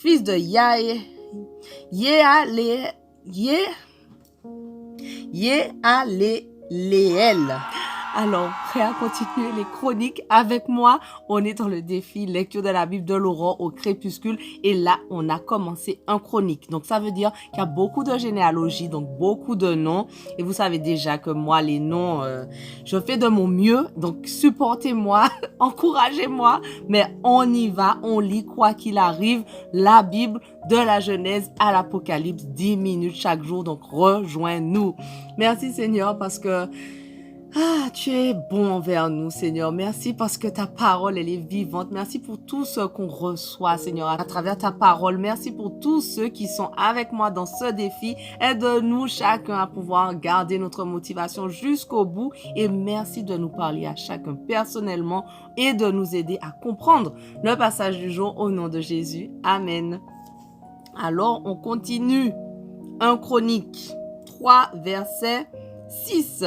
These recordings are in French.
fils de Yéaléel. Alors, prêt à continuer les chroniques avec moi? On est dans le défi lecture de la Bible de l'aurore au crépuscule et là, on a commencé un chronique. Donc, ça veut dire qu'il y a beaucoup de généalogies, donc beaucoup de noms. Et vous savez déjà que moi, les noms, je fais de mon mieux. Donc, supportez-moi, encouragez-moi, mais on y va, on lit quoi qu'il arrive la Bible de la Genèse à l'Apocalypse, 10 minutes chaque jour. Donc, rejoins-nous. Merci Seigneur parce que tu es bon envers nous, Seigneur. Merci parce que ta parole, elle est vivante. Merci pour tout ce qu'on reçoit, Seigneur, à travers ta parole. Merci pour tous ceux qui sont avec moi dans ce défi. Aide-nous chacun à pouvoir garder notre motivation jusqu'au bout. Et merci de nous parler à chacun personnellement et de nous aider à comprendre le passage du jour au nom de Jésus. Amen. Alors, on continue. 1 Chronique 3, verset 6.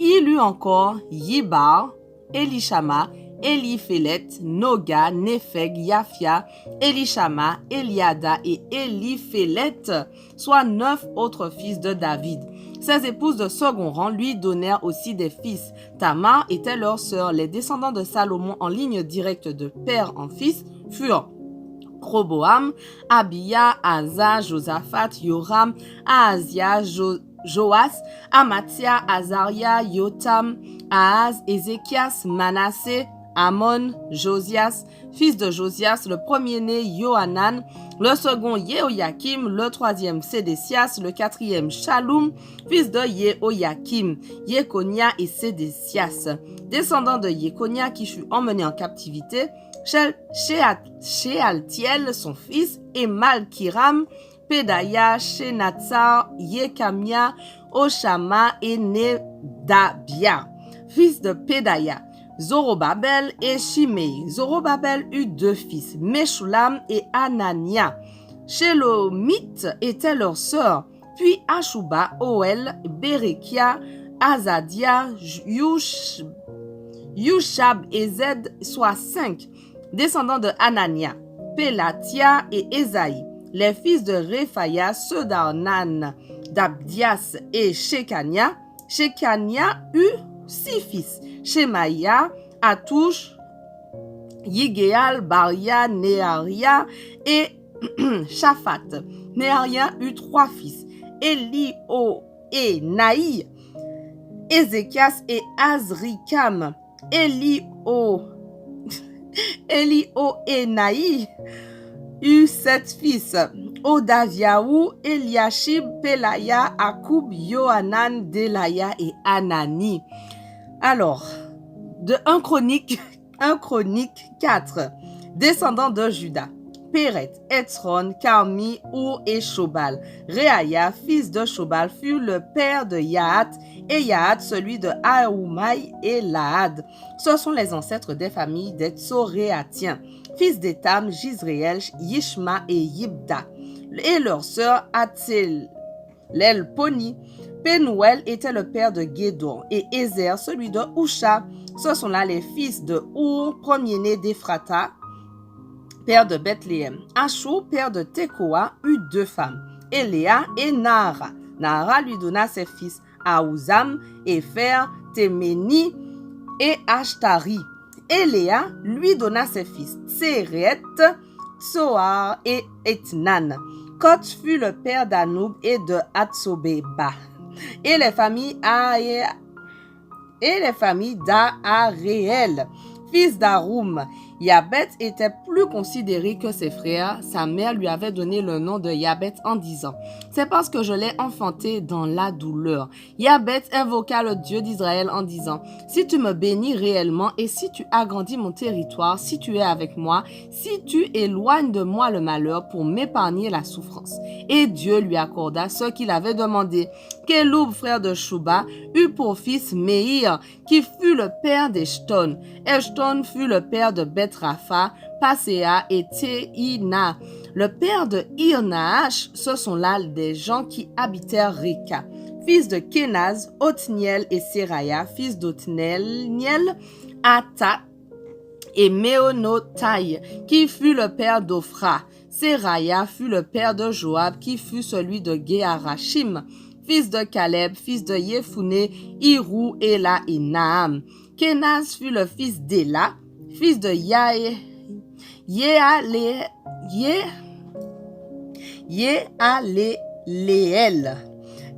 Il eut encore Yibar, Elishama, Eliphélet, Noga, Népheg, Yafia, Elishama, Eliada et Eliphélet, soit 9 autres fils de David. Ses épouses de second rang lui donnèrent aussi des fils. Tamar était leur sœur. Les descendants de Salomon en ligne directe de père en fils furent Roboam, Abia, Asa, Josaphat, Yoram, Ahazia, Joas, Amatia, Azaria, Yotam, Ahaz, Ézéchias, Manassé, Amon, Josias, fils de Josias, le premier-né Yohanan, le second Yehoyakim, le troisième Sédécias, le quatrième Shaloum, fils de Yehoyakim, Yekonia et Sédécias, descendant de Yekonia qui fut emmené en captivité, Shealtiel, son fils, et Malkiram, Pédaya, Shenatsar, Yekamia, Oshama et Nedabia, fils de Pédaya, Zorobabel et Shimei. Zorobabel eut 2 fils, Meshulam et Anania. Shelomite était leur sœur, puis Ashuba, Oel, Berekia, Azadia, Yushab et Zed, soit 5, descendants de Anania, Pelatia et Esaïe. Les fils de Réphaya, ceux d'Arnan, d'Abdias et Shekania. Shekania eut 6 fils, Shemaïa, Atouch, Yigéal, Baria, Nearia et Shaphat. Nearia eut 3 fils, Elio et Naï, Ézéchias et Azrikam. Elio et Naï eut 7 fils, Odaviaou, Eliashib, Pelaya, Akoub, Yohanan, Delaya et Anani. Alors, de 1 Chronique 4, descendants de Juda, Péret, Etzron, Carmi, Our et Shobal. Réaya, fils de Shobal, fut le père de Yahat, et Yahat celui de Aoumai et Lahad. Ce sont les ancêtres des familles des Tsoréatiens, fils d'Étam, Jizréel, Yishma et Yibda, et leur sœur Atzelelponi. Pénuel était le père de Guédon, et Ézer celui de Husha. Ce sont là les fils de Our, premier-né d'Ephrata, père de Bethléem. Ashur, père de Tekoa, eut 2 femmes, Eléa et Nahara. Nahara lui donna ses fils, Aouzam, Épher, Téméni et Ashtari. Eléa lui donna ses fils, Tséret, Tsoar et Etnan. Koth fut le père d'Anoub et de Hatsobeba. Et les familles d'Aaréel, fils d'Aroum. Yabet était plus considéré que ses frères. Sa mère lui avait donné le nom de Yabet en disant « C'est parce que je l'ai enfanté dans la douleur. » Yabet invoqua le Dieu d'Israël en disant « Si tu me bénis réellement et si tu agrandis mon territoire, si tu es avec moi, si tu éloignes de moi le malheur pour m'épargner la souffrance. » Et Dieu lui accorda ce qu'il avait demandé. Kéloub, frère de Shuba, eut pour fils Meir, qui fut le père d'Eshton. Eshton fut le père de Beth-Rapha, Passéa et Théina. Le père de Irnaash, ce sont là des gens qui habitèrent Réka. Fils de Kénaz, Othniel et Séraya, fils d'Othniel, Atta et Méonotaï, qui fut le père d'Ophra. Seraya fut le père de Joab, qui fut celui de Geharashim, fils de Caleb, fils de Yefouné, Hirou, Ela et Naam. Kenaz fut le fils d'Ela, fils de Yéaléel.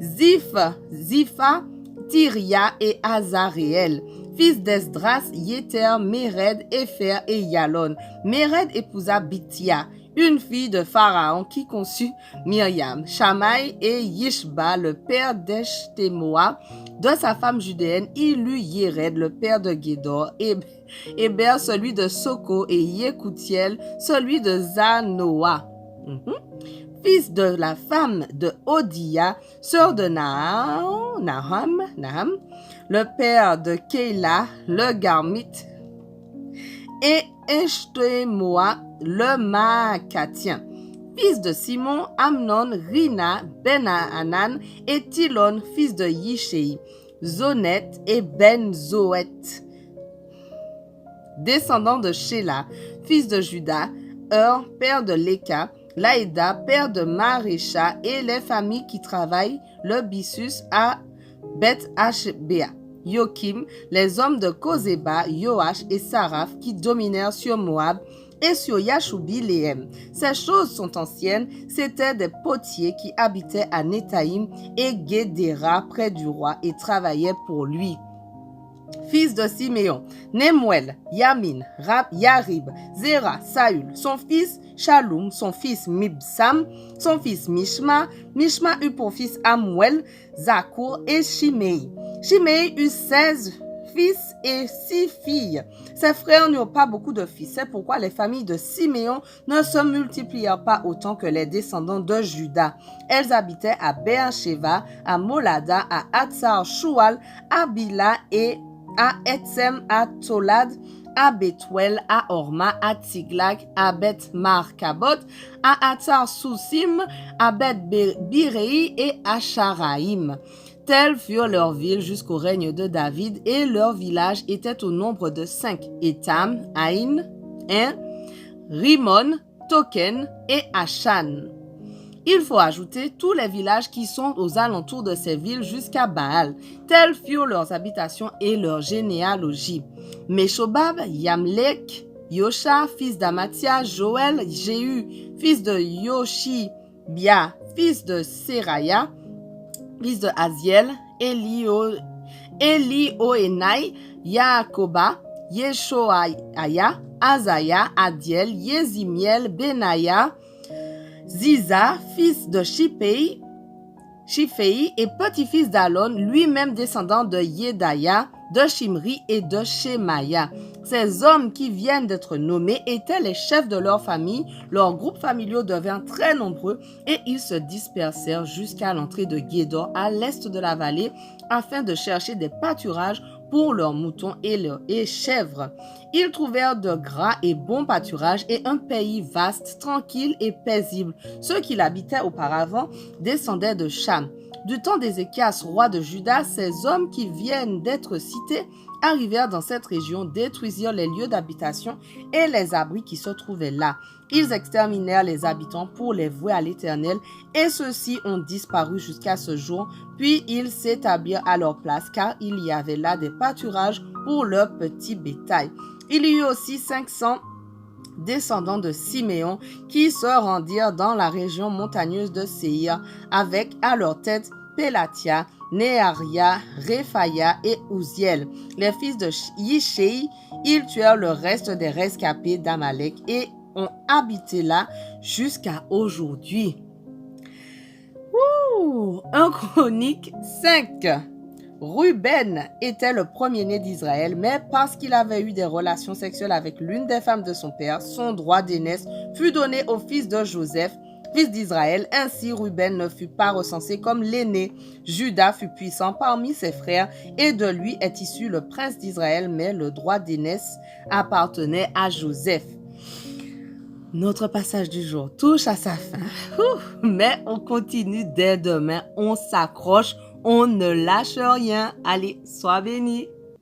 Zipha, Tiria et Azaréel. Fils d'Esdras, Yéter, Méred, Épher et Yalon. Méred épousa Bithia, une fille de Pharaon qui conçut Myriam. Shamaï et Yishba, le père d'Eshtemoa, de sa femme judéenne, il eut Yéred, le père de Guédor, Héber, celui de Soko, et Yécoutiel, celui de Zanoa. Fils de la femme de Odia, sœur de Naham, le père de Kéla, le Garmite, et Eshtemoa, le Maacatien. Fils de Simon, Amnon, Rina, Ben-Hanan et Tilon, fils de Yishei, Zonet et Ben-Zoet. Descendant de Shéla, fils de Juda, père de Léka, Laïda, père de Marécha, et les familles qui travaillent le byssus à Beth-Ashbéa. Yokim, les hommes de Kozéba, Yoash et Saraph qui dominèrent sur Moab et sur Yashubi-Léhem. Ces choses sont anciennes, c'étaient des potiers qui habitaient à Nethaïm et Guédéra près du roi et travaillaient pour lui. Fils de Siméon, Nemuel, Yamin, Yarib, Zéra, Saül, son fils Shalom, son fils Mibsam, son fils Mishma. Mishma eut pour fils Amuel, Zakour et Shimei. Shimei eut 16 fils et 6 filles. Ses frères n'eurent pas beaucoup de fils. C'est pourquoi les familles de Siméon ne se multiplièrent pas autant que les descendants de Juda. Elles habitaient à Beersheba, à Molada, à Hatzar Shual, à Bila et à Etsem, à Tolad, à Bethuel, à Orma, à Tiglag, à Beth Markabot, à Hatzar Sousim, à Beth Birei et à Sharaïm. Telles furent leurs villes jusqu'au règne de David, et leurs villages étaient au nombre de 5. Étam, Aïn, Rimon, Token et Ashan. Il faut ajouter tous les villages qui sont aux alentours de ces villes jusqu'à Baal. Telles furent leurs habitations et leurs généalogies. Meshobab, Yamlek, Yosha, fils d'Amatia, Joël, Jéhu, fils de Yoshibia, fils de Seraya, fils de Aziel, Elioénaï, Yaakoba, Yeshoaya, Azaya, Adiel, Yezimiel, Benaya, Ziza, fils de Shipei et petit-fils d'Alon, lui-même descendant de Yedaya, de Shimri et de Shemaya. Ces hommes qui viennent d'être nommés étaient les chefs de leur famille. Leurs groupes familiaux devinrent très nombreux et ils se dispersèrent jusqu'à l'entrée de Guédor à l'est de la vallée afin de chercher des pâturages pour leurs moutons et chèvres. Ils trouvèrent de gras et bons pâturages et un pays vaste, tranquille et paisible. Ceux qui l'habitaient auparavant descendaient de Cham. Du temps d'Ézéchias, roi de Juda, ces hommes qui viennent d'être cités arrivèrent dans cette région, détruisirent les lieux d'habitation et les abris qui se trouvaient là. Ils exterminèrent les habitants pour les vouer à l'Éternel, et ceux-ci ont disparu jusqu'à ce jour. Puis ils s'établirent à leur place, car il y avait là des pâturages pour leur petit bétail. Il y eut aussi 500 descendants de Siméon qui se rendirent dans la région montagneuse de Séhir, avec à leur tête Pélatia, Néaria, Réphaya et Ouziel. Les fils de Yishei, ils tuèrent le reste des rescapés d'Amalek et ont habité là jusqu'à aujourd'hui. 1 Chronique 5. Ruben était le premier-né d'Israël, mais parce qu'il avait eu des relations sexuelles avec l'une des femmes de son père, son droit d'aînesse fut donné au fils de Joseph, fils d'Israël. Ainsi, Ruben ne fut pas recensé comme l'aîné. Juda fut puissant parmi ses frères, et de lui est issu le prince d'Israël, mais le droit d'aînesse appartenait à Joseph. Notre passage du jour touche à sa fin, mais on continue dès demain, on s'accroche, on ne lâche rien. Allez, sois bénis.